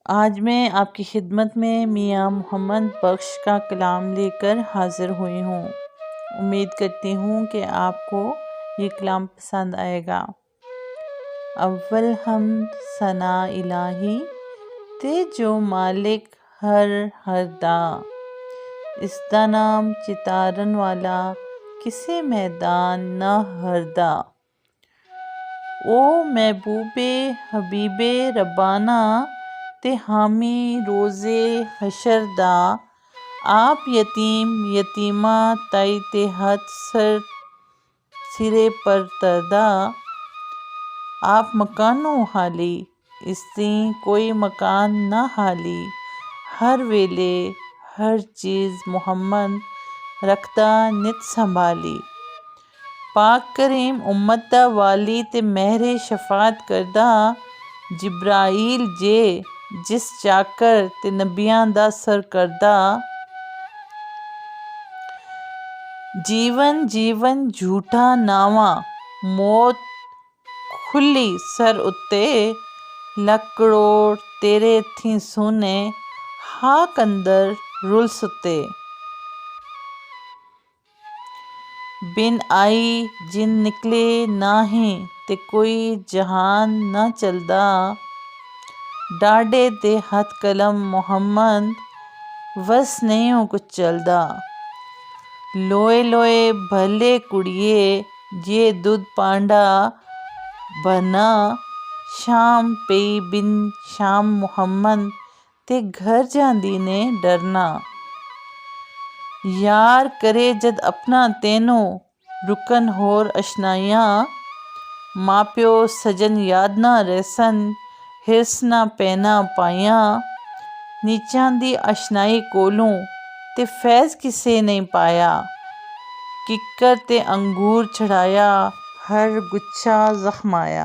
आज मैं आपकी खिदमत में मियाँ मोहम्मद बख्श का कलाम लेकर हाज़िर हुई हूँ। उम्मीद करती हूँ कि आपको ये कलाम पसंद आएगा। अव्वल हम सना इलाही ते जो मालिक हर दा, इसदा नाम चितारन वाला किसे मैदान न हरदा। ओ महबूबे हबीबे रब्बाना ते हामी रोज़े हशर दा, आप यतीम यतीमा ताई ते हथ सिरे पर तरदा। आप मकानो हाली इसती कोई मकान ना हाली, हर वेले हर चीज़ मुहम्मद रखदा नित संभाली। पाक करीम उम्मत दा वाली ते महरे शफात करदा, जिब्राईल जे जिस चाकर ते नबियां दा सर करदा। जीवन जीवन झूठा नावा मौत खुली सर उत्ते, लख करोड़ तेरे थी सोने हाक अंदर रुल सुते। बिन आई जिन निकले नाही ते कोई जहान न चलदा, डाडे ते हथ कलम मुहम्मद वस नहीं हो कुछ चलदा। लोए लोए भले कुड़िए जे दुध पांडा बना, शाम पई बिन शाम मुहम्मद ते घर जांदी ने डरना। यार करे जद अपना तेनो रुकन होर अशनाइयां, माँ प्यो सजन याद ना रहसन हिरस ना पैना पाइयां। नीचां दी अशनाई कोलों ते फैज़ किसे नहीं पाया, किकर ते अंगूर चढ़ाया हर गुच्छा जख्माया।